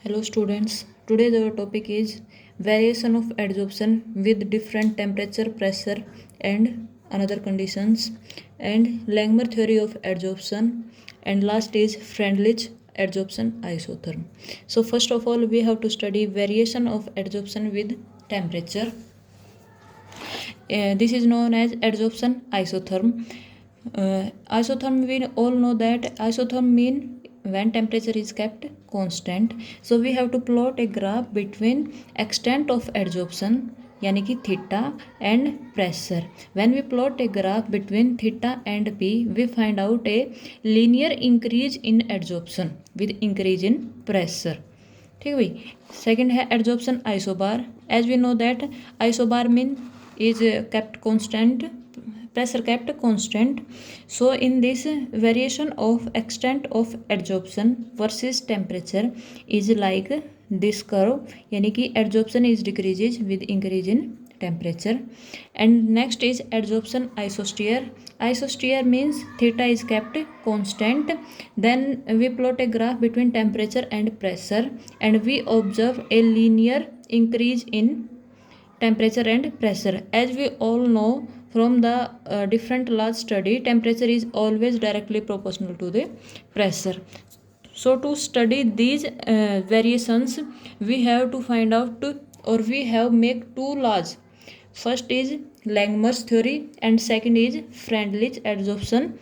Hello students, today our topic is variation of adsorption with different temperature, pressure and another conditions, and Langmuir theory of adsorption, and last is Freundlich adsorption isotherm. So first of all we have to study variation of adsorption with temperature. This is known as adsorption isotherm. Isotherm, we all know that isotherm mean when temperature is kept constant. So we have to plot a graph between extent of adsorption यानी कि theta and pressure. When we plot a graph between theta and P we find out a linear increase in adsorption with increase in pressure. ठीक भाई. Second है adsorption isobar. As we know that isobar mean is kept constant, pressure kept constant. So in this variation of extent of adsorption versus temperature is like this curve, यानी कि adsorption is decreases with increase in temperature. And next is adsorption isosphere. Isosphere means theta is kept constant. Then we plot a graph between temperature and pressure and we observe a linear increase in temperature and pressure. As we all know from the different laws study, temperature is always directly proportional to the pressure. So to study these variations we have to find out or we have make two laws. First is Langmuir's theory and second is Freundlich adsorption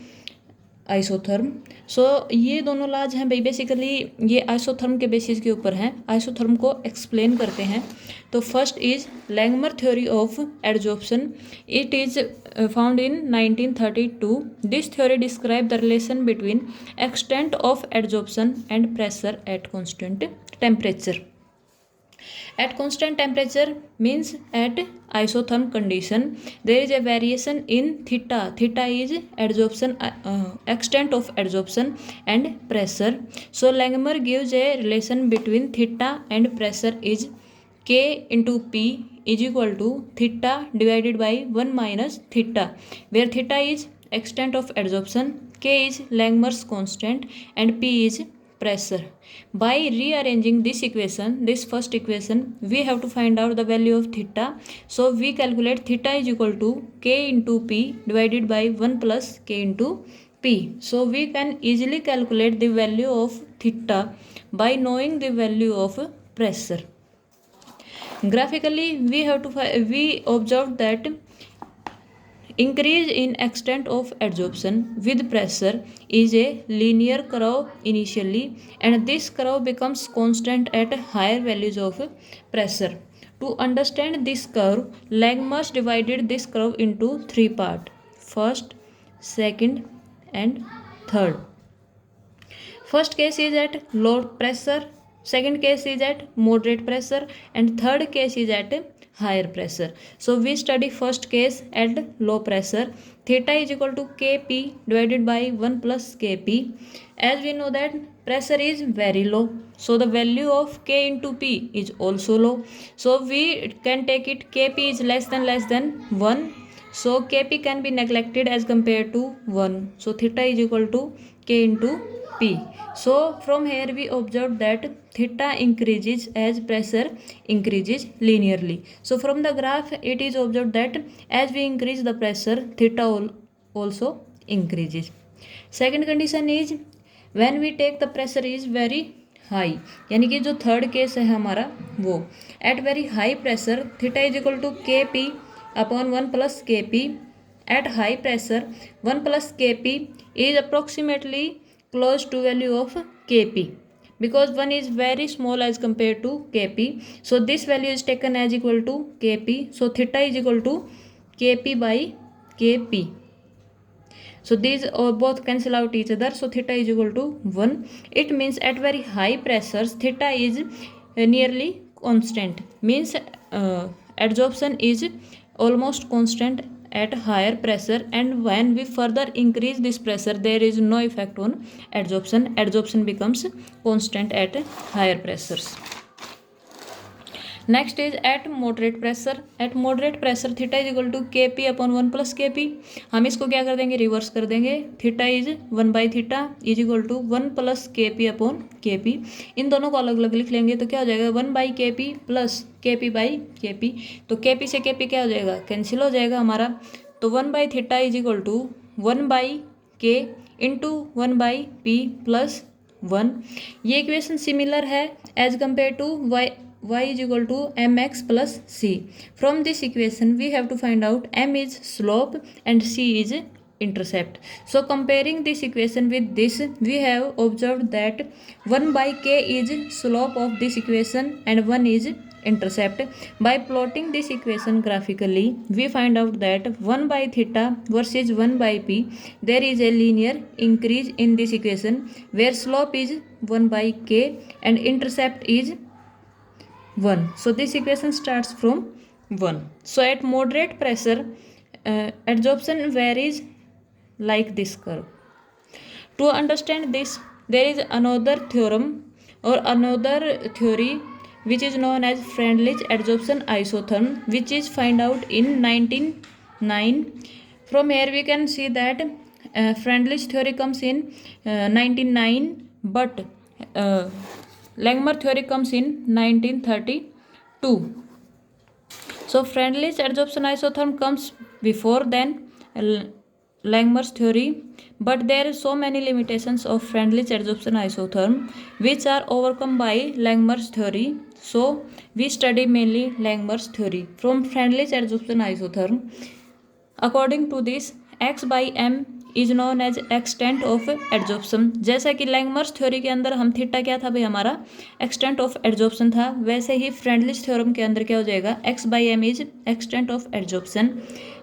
isotherm. So ये दोनों लाज हैं भाई. Basically ये isotherm के basis के ऊपर हैं. आइसोथर्म को एक्सप्लेन करते हैं. तो first is Langmuir theory of adsorption. It is found in 1932. This theory describe the relation between extent of adsorption and pressure at constant temperature. At constant temperature means at isotherm condition there is a variation in theta. Theta is adsorption extent of adsorption and pressure. So Langmuir gives a relation between theta and pressure is K into P is equal to theta divided by 1 minus theta, where theta is extent of adsorption, K is Langmuir's constant and P is pressure. By rearranging this equation, this first equation, we have to find out the value of theta. So we calculate theta is equal to K into P divided by 1 plus K into P. So we can easily calculate the value of theta by knowing the value of pressure. Graphically we observed that increase in extent of adsorption with pressure is a linear curve initially and this curve becomes constant at higher values of pressure. To understand this curve, Langmuir divided this curve into three parts: first, second and third. First case is at low pressure, second case is at moderate pressure and third case is at higher pressure. So we study first case at low pressure. Theta is equal to Kp divided by 1 plus Kp. As we know that pressure is very low, so the value of K into P is also low. So we can take it Kp is less than 1. So Kp can be neglected as compared to 1. So theta is equal to K into P. So from here we observe that theta increases as pressure increases linearly. So from the graph it is observed that as we increase the pressure, theta also increases. Second condition is when we take the pressure is very high, यानी कि जो third case है हमारा वो at very high pressure theta is equal to Kp upon 1 plus Kp. At high pressure 1 plus Kp is approximately close to value of Kp because 1 is very small as compared to Kp. So this value is taken as equal to Kp. So theta is equal to Kp by Kp. So these both cancel out each other. So theta is equal to 1. It means at very high pressures theta is nearly constant. Means adsorption is almost constant at higher pressure, and when we further increase this pressure there is no effect on adsorption. Adsorption becomes constant at higher pressures. Next is at moderate pressure. At moderate pressure theta is equal to के P upon 1 plus K P. हम इसको क्या कर देंगे, reverse कर देंगे। Theta is 1 by theta is equal to 1 plus K P upon K P. इन दोनों को अलग अलग लिख लेंगे तो क्या हो जाएगा, 1 बाई के P plus K P by के पी। तो के पी से के पी क्या हो जाएगा, कैंसिल हो जाएगा हमारा। तो 1 by theta is equal to 1 by K into 1 by P plus 1। ये इक्वेशन सिमिलर है as compare to y is equal to mx plus c. From this equation we have to find out m is slope and c is intercept. So comparing this equation with this, we have observed that 1 by k is slope of this equation and 1 is intercept. By plotting this equation graphically, we find out that 1 by theta versus 1 by p, there is a linear increase in this equation where slope is 1 by k and intercept is 1. So this equation starts from 1. So at moderate pressure, adsorption varies like this curve. To understand this, there is another theorem or another theory which is known as Freundlich adsorption isotherm, which is found out in 1909. From here we can see that Freundlich theory comes in 1909, but Langmuir theory comes in 1932. So Freundlich adsorption isotherm comes before than Langmuir's theory, but there are so many limitations of Freundlich adsorption isotherm which are overcome by Langmuir's theory. So we study mainly Langmuir's theory. From Freundlich adsorption isotherm, according to this, x by m is known as extent of adsorption. जैसा कि लैंगमर्स theory के अंदर हम theta क्या था भाई, हमारा extent of adsorption था, वैसे ही फ्रेंडलिश थ्योरम के अंदर क्या हो जाएगा, x by M is extent of adsorption.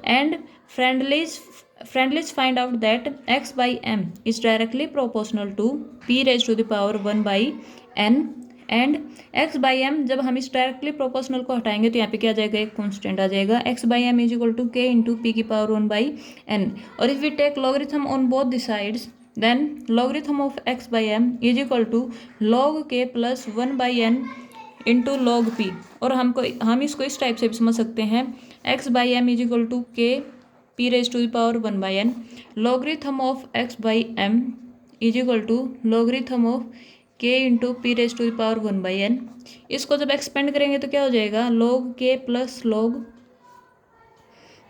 And Freundlich find out that x by M is directly proportional to p raise to the power 1 by n. And x by m जब हम इस directly proportional को हटाएंगे तो यहाँ पे क्या आ जाएगा, एक कॉन्स्टेंट आ जाएगा, x by M is equal to k into p की पावर 1 बाई एन। और if we take logarithm on both the sides, then logarithm of x by M is equal to log के plus 1 by n into log p. और हम इसको इस type से भी समझ सकते हैं, x by M is equal to के p raise to the power 1 by N. Logarithm of x by M is equal to logarithm of k into p raise to the power 1 by n. इसको जब expand करेंगे तो क्या हो जाएगा, log के plus log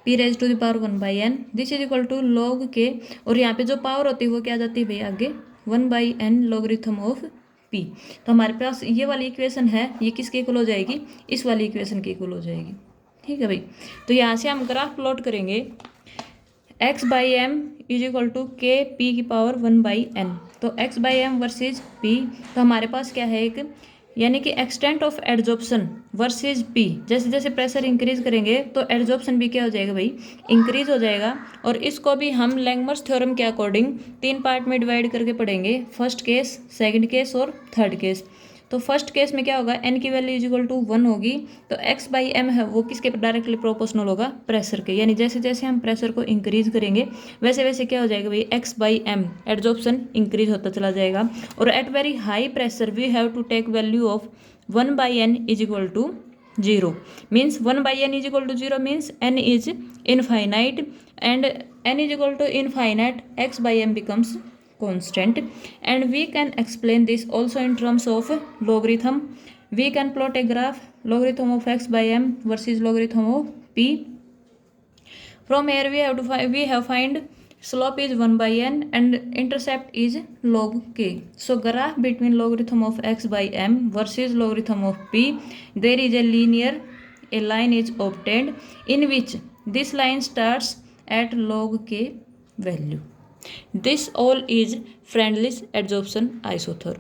P raise to the power 1 by N, this is equal to log K, और यहाँ पे जो पावर होती है वो क्या जाती है भाई आगे, 1 by N logarithm of P. तो हमारे पास ये वाली इक्वेशन है, ये किसके इक्वल हो जाएगी, इस वाली इक्वेशन के इक्वल हो जाएगी। ठीक है भाई, तो यहाँ से हम ग्राफ प्लॉट करेंगे, X by M is equal to के पी की पावर 1 बाई एन। तो X by M versus P, तो हमारे पास क्या है एक, यानी कि extent of adsorption versus P. जैसे जैसे प्रेशर इंक्रीज करेंगे तो एडजॉर्प्शन भी क्या हो जाएगा भाई, इंक्रीज हो जाएगा। और इसको भी हम लैंगमर्स थ्योरम के अकॉर्डिंग 3 पार्ट में डिवाइड करके पढ़ेंगे, फर्स्ट केस, सेकंड केस और थर्ड केस। तो फर्स्ट केस में क्या होगा, एन की वैल्यू इज इक्वल टू 1 होगी, तो एक्स बाई एम है वो किसके डायरेक्टली प्रोपोर्शनल होगा, प्रेशर के। यानी जैसे जैसे हम प्रेशर को इंक्रीज करेंगे वैसे वैसे क्या हो जाएगा भाई, x by m adsorption increase होता चला जाएगा। और at very high pressure we have to take value of 1 by n is equal to 0, means 1 by n is equal to 0 means n is infinite, and n is equal to infinite, x by m becomes constant. And we can explain this also in terms of logarithm. We can plot a graph, logarithm of x by m versus logarithm of p. From here we have find slope is 1 by n and intercept is log k. So graph between logarithm of x by m versus logarithm of p, there is a line is obtained in which this line starts at log k value. This all is Freundlich adsorption isotherm.